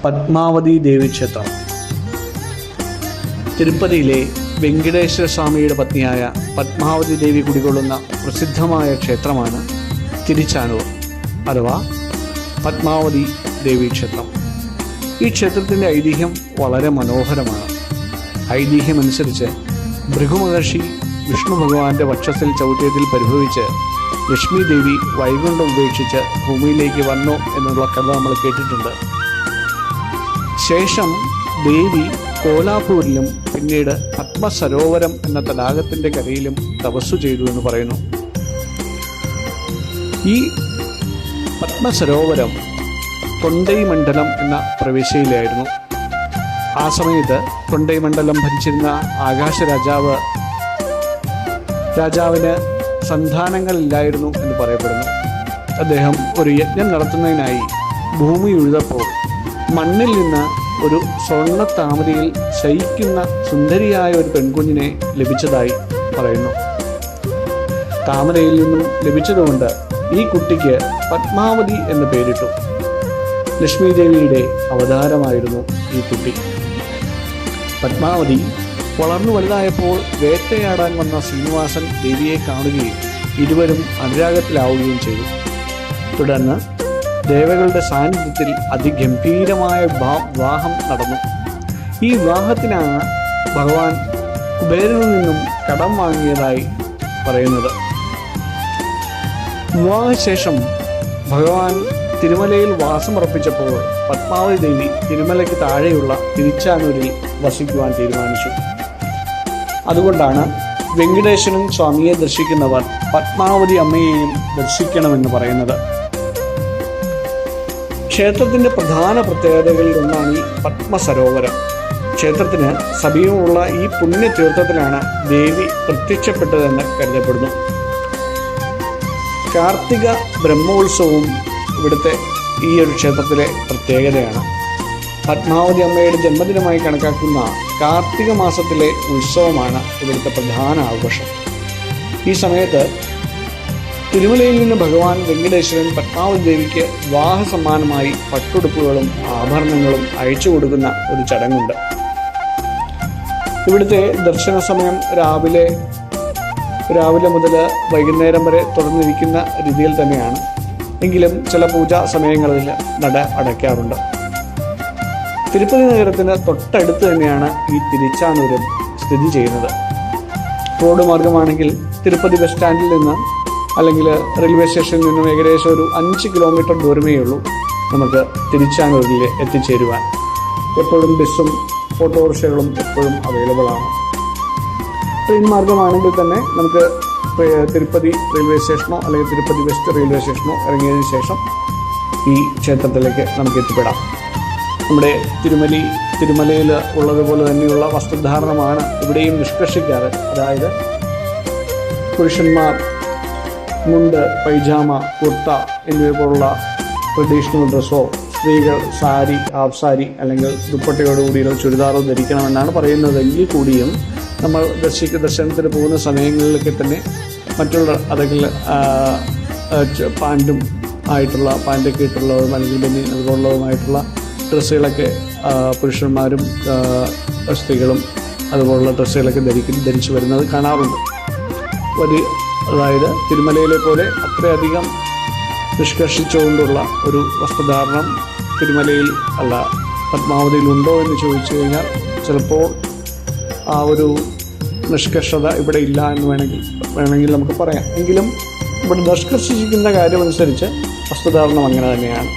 പത്മാവതി ദേവീക്ഷേത്രം തിരുപ്പതിയിലെ വെങ്കടേശ്വര സ്വാമിയുടെ പത്നിയായ പത്മാവതി ദേവി കുടികൊള്ളുന്ന പ്രസിദ്ധമായ ക്ഷേത്രമാണ് തിരുച്ചാനൂർ അഥവാ പത്മാവതി ദേവീക്ഷേത്രം. ഈ ക്ഷേത്രത്തിൻ്റെ ഐതിഹ്യം വളരെ മനോഹരമാണ്. ഐതിഹ്യമനുസരിച്ച് ഭൃഗുമഹർഷി വിഷ്ണു ഭഗവാന്റെ വക്ഷത്തിൽ ചവിട്ടിയതിൽ പരിഭവിച്ച് ലക്ഷ്മി ദേവി വൈകുണ്ഠം ഉപേക്ഷിച്ച് ഭൂമിയിലേക്ക് വന്നു എന്നുള്ള കഥ നമ്മൾ കേട്ടിട്ടുണ്ട്. ശേഷം ദേവി കോലാപൂരിലും പിന്നീട് പത്മസരോവരം എന്ന തടാകത്തിൻ്റെ കരയിലും തപസ്സു ചെയ്തു എന്ന് പറയുന്നു. ഈ പത്മസരോവരം തൊണ്ടൈമണ്ഡലം എന്ന പ്രവിശ്യയിലായിരുന്നു. ആ സമയത്ത് തൊണ്ടൈമണ്ഡലം ഭരിച്ചിരുന്ന ആകാശ രാജാവിന് സന്താനങ്ങളില്ലായിരുന്നു എന്ന് പറയപ്പെടുന്നു. അദ്ദേഹം ഒരു യജ്ഞം നടത്തുന്നതിനായി ഭൂമി ഉഴുതപ്പോൾ മണ്ണിൽ നിന്ന് ഒരു സ്വർണ്ണ താമരയിൽ ശയിക്കുന്ന സുന്ദരിയായ ഒരു പെൺകുഞ്ഞിനെ ലഭിച്ചതായി പറയുന്നു. താമരയിൽ നിന്നും ലഭിച്ചതുകൊണ്ട് ഈ കുട്ടിക്ക് പത്മാവതി എന്ന് പേരിട്ടു. ലക്ഷ്മി ദേവിയുടെ അവതാരമായിരുന്നു ഈ കുട്ടി. പത്മാവതി വളർന്നു വലുതായപ്പോൾ വേട്ടയാടാൻ വന്ന ശ്രീനിവാസൻ ദേവിയെ കാണുകയും ഇരുവരും അനുരാഗത്തിലാവുകയും ചെയ്തു. തുടർന്ന് ദേവകളുടെ സാന്നിധ്യത്തിൽ അതിഗംഭീരമായ വിവാഹം നടന്നു. ഈ വിവാഹത്തിനാണ് ഭഗവാൻ കുബേരനിൽ നിന്നും കടം വാങ്ങിയതായി പറയുന്നത്. വിവാഹശേഷം ഭഗവാൻ തിരുമലയിൽ വാസമുറപ്പിച്ചപ്പോൾ പത്മാവതി ദേവി തിരുമലയ്ക്ക് താഴെയുള്ള തിരുച്ചാനൂരിൽ വസിക്കുവാൻ തീരുമാനിച്ചു. അതുകൊണ്ടാണ് വെങ്കടേശ്വരൻ സ്വാമിയെ ദർശിക്കുന്നവർ പത്മാവതി അമ്മയെയും ദർശിക്കണമെന്ന് പറയുന്നത്. ക്ഷേത്രത്തിൻ്റെ പ്രധാന പ്രത്യേകതകളിൽ ഒന്നാണ് ഈ പത്മസരോവരം. ക്ഷേത്രത്തിന് സമീപമുള്ള ഈ പുണ്യതീർത്ഥത്തിലാണ് ദേവി പ്രത്യക്ഷപ്പെട്ടതെന്ന് കരുതപ്പെടുന്നു. കാർത്തിക ബ്രഹ്മോത്സവവും ഇവിടുത്തെ ഈ ഒരു ക്ഷേത്രത്തിലെ പ്രത്യേകതയാണ്. പത്മാവതി അമ്മയുടെ ജന്മദിനമായി കണക്കാക്കുന്ന കാർത്തിക മാസത്തിലെ ഉത്സവമാണ് ഇവിടുത്തെ പ്രധാന ആഘോഷം. ഈ സമയത്ത് തിരുമലയിൽ നിന്ന് ഭഗവാൻ വെങ്കടേശ്വരൻ പത്മാവതി ദേവിക്ക് വിവാഹ സമ്മാനമായി പട്ടുടുപ്പുകളും ആഭരണങ്ങളും അയച്ചു കൊടുക്കുന്ന ഒരു ചടങ്ങുണ്ട്. ഇവിടുത്തെ ദർശന സമയം രാവിലെ മുതൽ വൈകുന്നേരം വരെ തുറന്നിരിക്കുന്ന രീതിയിൽ തന്നെയാണ്. എങ്കിലും ചില പൂജാ സമയങ്ങളിൽ നട അടയ്ക്കാറുണ്ട്. തിരുപ്പതി നഗരത്തിന് തൊട്ടടുത്ത് തന്നെയാണ് ഈ തിരുച്ചാനൂരും സ്ഥിതി ചെയ്യുന്നത്. റോഡ് മാർഗമാണെങ്കിൽ തിരുപ്പതി ബസ് സ്റ്റാൻഡിൽ നിന്ന് അല്ലെങ്കിൽ റെയിൽവേ സ്റ്റേഷനിൽ നിന്നും ഏകദേശം ഒരു 5 കിലോമീറ്റർ ദൂരമേ ഉള്ളൂ നമുക്ക് തിരുച്ചാനൂരിൽ എത്തിച്ചേരുവാൻ. എപ്പോഴും ബസ്സും ഓട്ടോറിക്ഷകളും എപ്പോഴും അവൈലബിൾ ആണ്. ട്രെയിൻ മാർഗമാണെങ്കിൽ തന്നെ നമുക്ക് തിരുപ്പതി റെയിൽവേ സ്റ്റേഷനോ അല്ലെങ്കിൽ തിരുപ്പതി വെസ്റ്റ് റെയിൽവേ സ്റ്റേഷനോ ഇറങ്ങിയതിന് ശേഷം ഈ ക്ഷേത്രത്തിലേക്ക് നമുക്ക് എത്തിപ്പെടാം. നമ്മുടെ തിരുമലയിൽ ഉള്ളതുപോലെ തന്നെയുള്ള വസ്ത്രധാരണമാണ് ഇവിടെയും നിഷ്കർഷിക്കാറ്. അതായത് പുരുഷന്മാർ മുണ്ട്, പൈജാമ, കുർത്ത എന്നിവ പോലുള്ള ട്രഡീഷണൽ ഡ്രസ്സോ, സ്ത്രീകൾ സാരി, ഹാഫ് സാരി അല്ലെങ്കിൽ ദുപ്പട്ടയോടുകൂടിയുള്ള ചുരിദാറോ ധരിക്കണമെന്നാണ് പറയുന്നതെങ്കിൽ കൂടിയും നമ്മൾ ദർശനത്തിന് പോകുന്ന സമയങ്ങളിലൊക്കെ തന്നെ മറ്റുള്ള അല്ലെങ്കിൽ പാൻറ്റൊക്കെ ഇട്ടുള്ളതും അല്ലെങ്കിൽ ബനിയൻ അതുപോലുള്ളതുമായിട്ടുള്ള ഡ്രസ്സുകളൊക്കെ പുരുഷന്മാരും സ്ത്രീകളും അതുപോലുള്ള ഡ്രസ്സുകളൊക്കെ ധരിച്ചു വരുന്നത് കാണാറുണ്ട്. അതായത് തിരുമലയിലെ പോലെ അത്രയധികം നിഷ്കർഷിച്ചുകൊണ്ടുള്ള ഒരു വസ്ത്രധാരണം തിരുമലയിൽ അല്ല പത്മാവതിയിൽ ഉണ്ടോ എന്ന് ചോദിച്ചു കഴിഞ്ഞാൽ ചിലപ്പോൾ ആ ഒരു നിഷ്കർഷത ഇവിടെ ഇല്ല എന്ന് വേണമെങ്കിൽ നമുക്ക് പറയാം. എങ്കിലും ഇവിടെ നിഷ്കർഷിച്ചിരിക്കുന്ന കാര്യമനുസരിച്ച് വസ്ത്രധാരണം അങ്ങനെ തന്നെയാണ്.